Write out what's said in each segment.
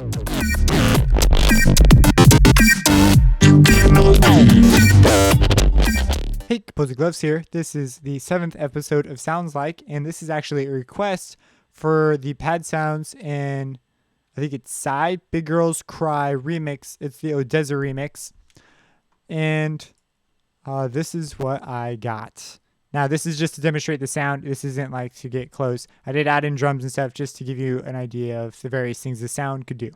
Hey, Composer Gloves here. This is the 7th episode of Sounds Like, and this is actually a request for the pad sounds in, I think it's Sigh, Big Girls Cry remix. It's the Odesza remix. And this is what I got. Now, this is just to demonstrate the sound. This isn't like to get close. I did add in drums and stuff just to give you an idea of the various things the sound could do.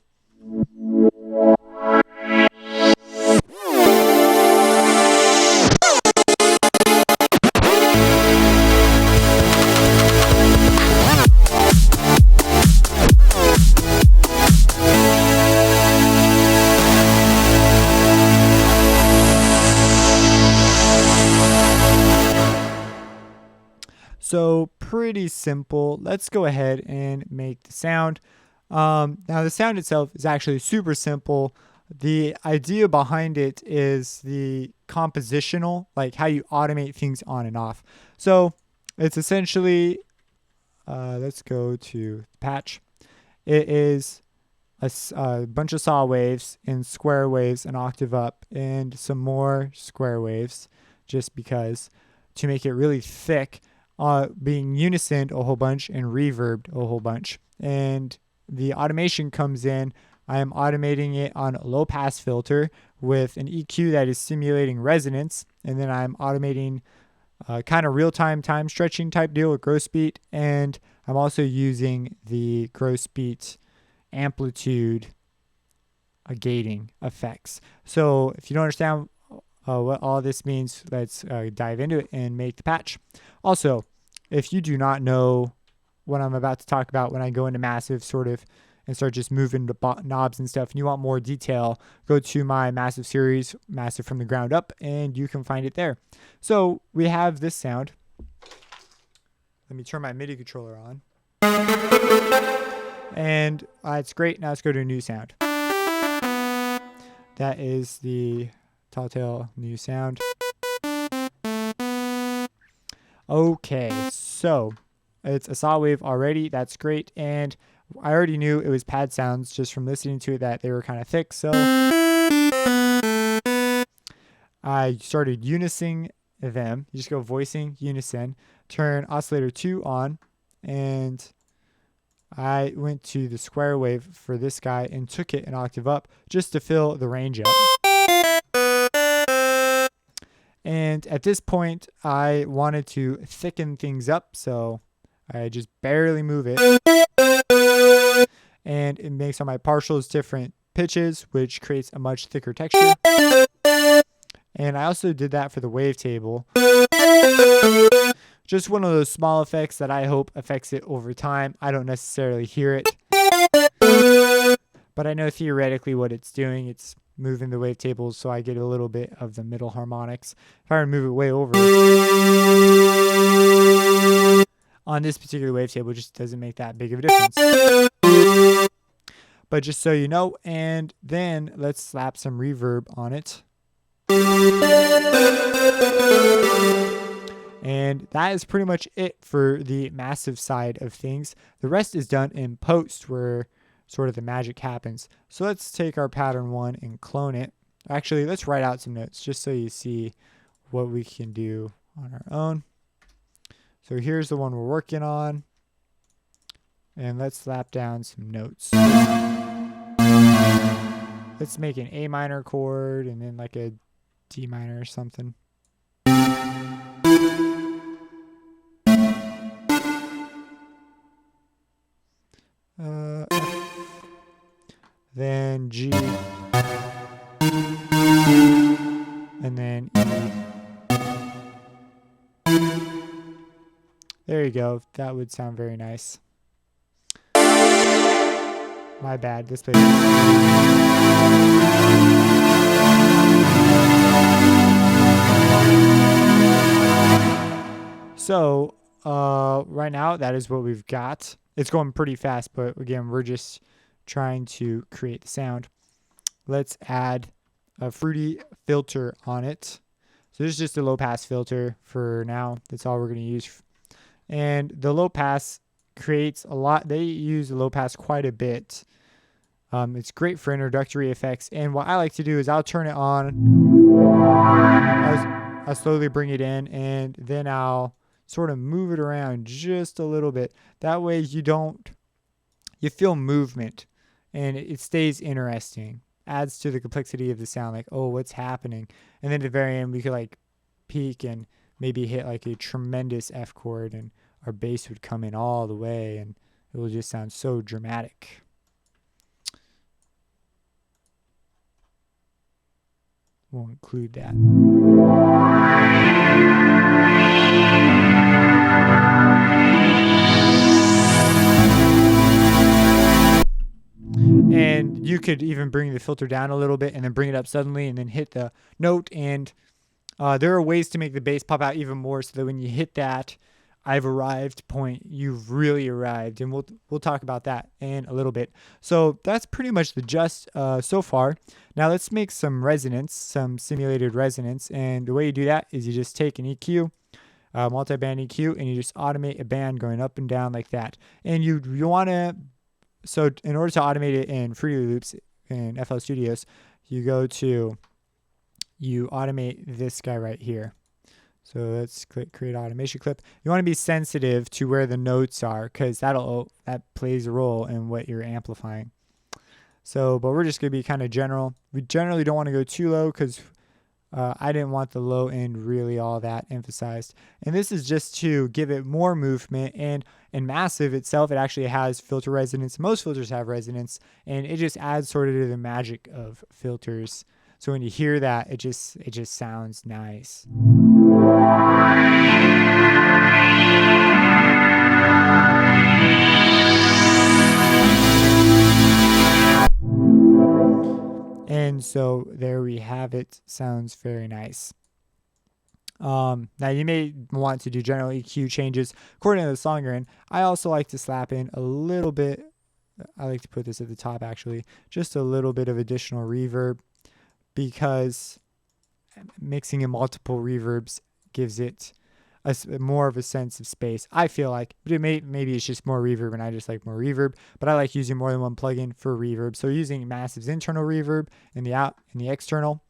So pretty simple. Let's go ahead and make the sound. Now the sound itself is actually super simple. The idea behind it is the compositional, like how you automate things on and off. So it's essentially, let's go to patch. It is a bunch of saw waves and square waves an octave up and some more square waves just because to make it really thick. Being unison a whole bunch and reverbed a whole bunch. And the automation comes in. I am automating it on a low pass filter with an EQ that is simulating resonance. And then I'm automating kind of real-time time stretching type deal with gross beat. And I'm also using the gross beat amplitude gating effects. So if you don't understand what all this means, let's dive into it and make the patch. Also, if you do not know what I'm about to talk about when I go into Massive sort of and start just moving the knobs and stuff, and you want more detail, go to my Massive series, Massive from the Ground Up, and you can find it there. So we have this sound. Let me turn my MIDI controller on. And it's great. Now let's go to a new sound. That is the Telltale new sound. Okay, so it's a saw wave already. That's great. And I already knew it was pad sounds just from listening to it that they were kind of thick. So I started unising them. You just go voicing, unison, turn oscillator 2 on, and I went to the square wave for this guy and took it an octave up just to fill the range up. And at this point, I wanted to thicken things up, so I just barely move it. And it makes all my partials different pitches, which creates a much thicker texture. And I also did that for the wavetable. Just one of those small effects that I hope affects it over time. I don't necessarily hear it, but I know theoretically what it's doing. It's moving the wavetables so I get a little bit of the middle harmonics. If I were to move it way over on this particular wavetable, it just doesn't make that big of a difference. But just so you know, and then let's slap some reverb on it. And that is pretty much it for the Massive side of things. The rest is done in post where sort of the magic happens. So let's take our pattern 1 and clone it. Actually, let's write out some notes just so you see what we can do on our own. So here's the one we're working on. And let's slap down some notes. Let's make an A minor chord and then like a D minor or something. Then G, and then E. There you go. That would sound very nice. My bad. This plays. So right now, that is what we've got. It's going pretty fast, but again, we're just trying to create the sound. Let's add a fruity filter on it. So this is just a low pass filter for now. That's all we're going to use. And the low pass creates a lot. They use the low pass quite a bit It's great for introductory effects. And what I like to do is I'll turn it on. I'll slowly bring it in, and then I'll sort of move it around just a little bit. That way you feel movement, and it stays interesting. Adds to the complexity of the sound, like, oh, what's happening? And then at the very end, we could like peak and maybe hit like a tremendous F chord, and our bass would come in all the way, and it will just sound so dramatic. We'll include that. And you could even bring the filter down a little bit and then bring it up suddenly and then hit the note. And there are ways to make the bass pop out even more so that when you hit that "I've arrived" point, you've really arrived. And we'll talk about that in a little bit. So that's pretty much the gist so far. Now let's make some resonance, some simulated resonance. And the way you do that is you just take an EQ, multi-band EQ, and you just automate a band going up and down like that. And you want to, so in order to automate it in Fruity Loops in FL Studios, you automate this guy right here. So let's click create automation clip. You want to be sensitive to where the notes are, because that plays a role in what you're amplifying. So, but we're just going to be kind of general. We generally don't want to go too low, because I didn't want the low end really all that emphasized. And this is just to give it more movement. And in Massive itself, it actually has filter resonance. Most filters have resonance, and it just adds sort of to the magic of filters. So when you hear that, it just sounds nice. And so there we have it. Sounds very nice. Now you may want to do general EQ changes according to the song you're in. I also like to slap in a little bit. I like to put this at the top actually, just a little bit of additional reverb, because mixing in multiple reverbs gives it more of a sense of space, I feel like. But maybe it's just more reverb and I just like more reverb, but I like using more than one plugin for reverb. So using Massive's internal reverb and the external.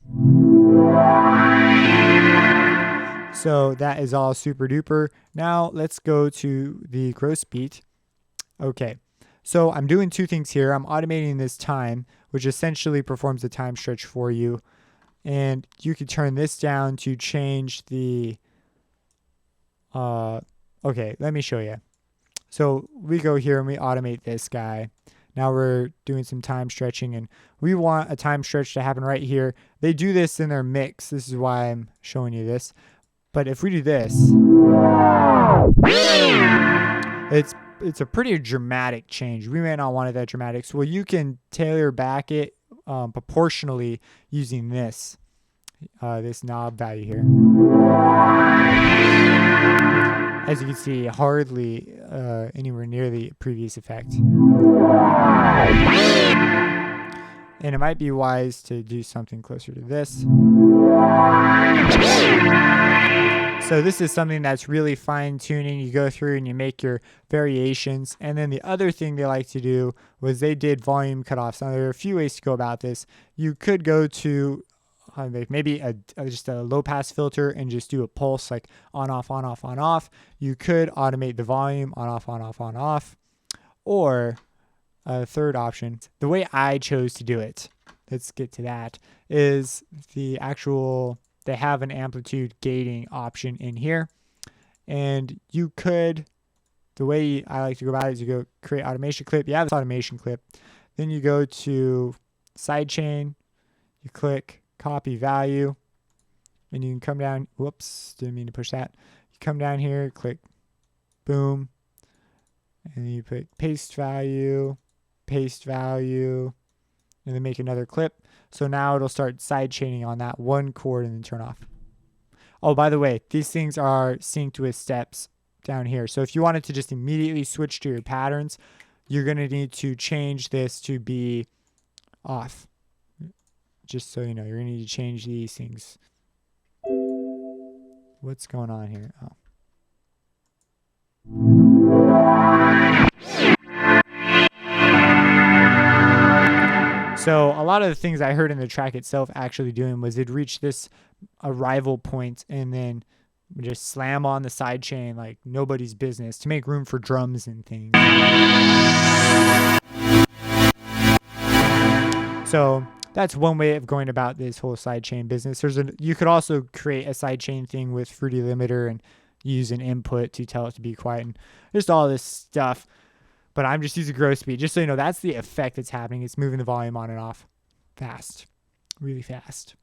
So that is all super duper. Now let's go to the gross beat. Okay, so I'm doing two things here. I'm automating this time, which essentially performs a time stretch for you. And you can turn this down to change the, okay, let me show you. So we go here and we automate this guy. Now we're doing some time stretching, and we want a time stretch to happen right here. They do this in their mix. This is why I'm showing you this. But if we do this, it's a pretty dramatic change. We may not want it that dramatic. So you can tailor back it proportionally using this knob value here. As you can see, hardly anywhere near the previous effect. And it might be wise to do something closer to this. So this is something that's really fine tuning. You go through and you make your variations. And then the other thing they like to do was they did volume cutoffs. Now there are a few ways to go about this. You could go to maybe just a low pass filter and just do a pulse, like on, off, on, off, on, off. You could automate the volume on, off, on, off, on, off. Or a third option, the way I chose to do it, let's get to that, is the actual, they have an amplitude gating option in here. And you could, the way I like to go about it is you go create automation clip. You have this automation clip. Then you go to sidechain, you click copy value, and you can come down, whoops, didn't mean to push that. You come down here, click boom, and then you put paste value, and then make another clip. So now it'll start side chaining on that one chord and then turn off. Oh, by the way, these things are synced with steps down here. So if you wanted to just immediately switch to your patterns, you're going to need to change this to be off. Just so you know, you're going to need to change these things. What's going on here? Oh. So a lot of the things I heard in the track itself actually doing was it'd reach this arrival point and then just slam on the side chain like nobody's business to make room for drums and things. So that's one way of going about this whole sidechain business. You could also create a sidechain thing with Fruity Limiter and use an input to tell it to be quiet and just all this stuff. But I'm just using growth speed. Just so you know, that's the effect that's happening. It's moving the volume on and off fast, really fast,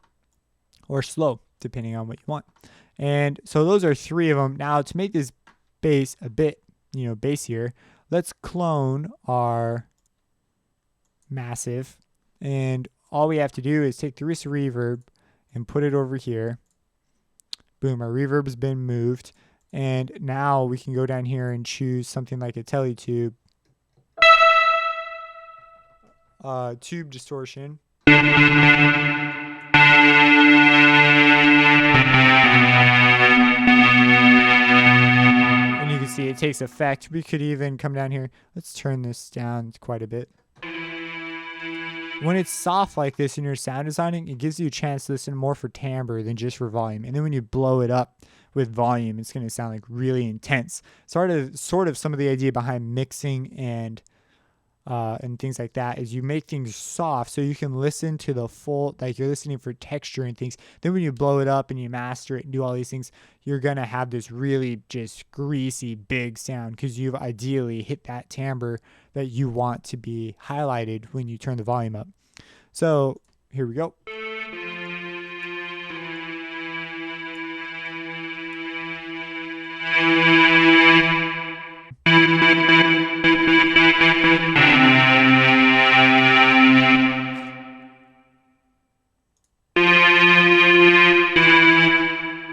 or slow, depending on what you want. And so those are 3 of them. Now to make this bass a bit, bassier, let's clone our massive. And all we have to do is take the reverb and put it over here. Boom, our reverb has been moved. And now we can go down here and choose something like a teletube. Tube distortion. And you can see it takes effect. We could even come down here. Let's turn this down quite a bit. When it's soft like this in your sound designing, it gives you a chance to listen more for timbre than just for volume. And then when you blow it up with volume, it's going to sound like really intense. Sort of some of the idea behind mixing and things like that is you make things soft so you can listen to the full, like you're listening for texture and things. Then when you blow it up and you master it and do all these things, you're going to have this really just greasy big sound because you've ideally hit that timbre that you want to be highlighted when you turn the volume up. So here we go.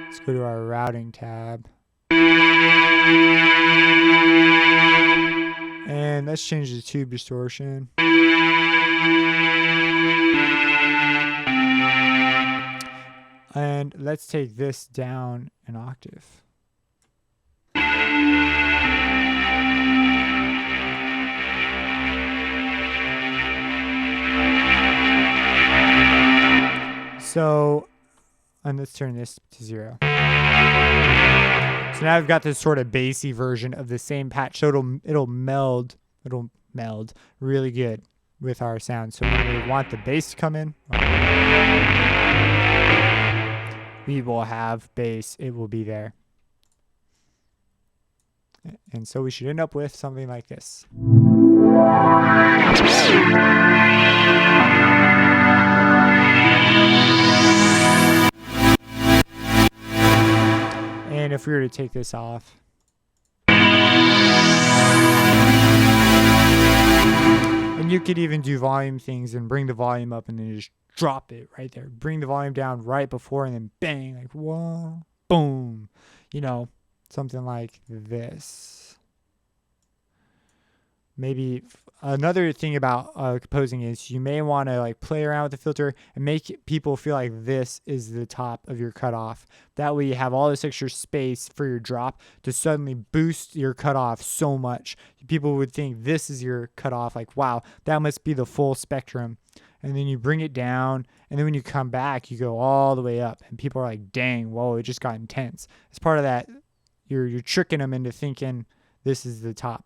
Let's go to our routing tab. And let's change the tube distortion. And let's take this down an octave. So, and let's turn this to 0. So now I've got this sort of bassy version of the same patch. So it'll meld really good with our sound. So when we want the bass to come in, we will have bass. It will be there. And so we should end up with something like this. And if we were to take this off, and you could even do volume things and bring the volume up and then just drop it right there. Bring the volume down right before and then bang, like whoa, boom. Something like this. Maybe another thing about composing is you may want to like play around with the filter and make people feel like this is the top of your cutoff. That way you have all this extra space for your drop to suddenly boost your cutoff so much. People would think this is your cutoff, like, wow, that must be the full spectrum. And then you bring it down, and then when you come back, you go all the way up. And people are like, dang, whoa, it just got intense. As part of that, you're tricking them into thinking this is the top.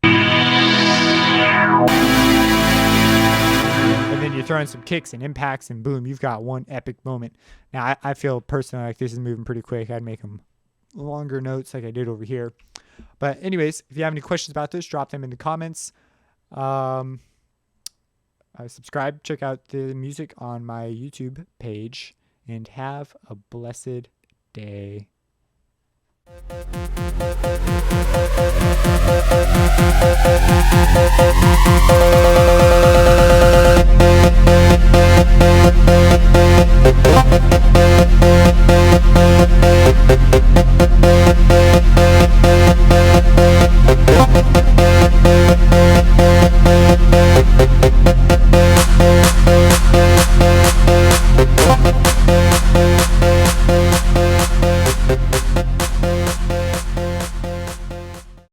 And then you throw in some kicks and impacts and boom, you've got one epic moment. Now, I feel personally like this is moving pretty quick. I'd make them longer notes like I did over here. But anyways, if you have any questions about this, drop them in the comments. Subscribe, check out the music on my YouTube page, and have a blessed day.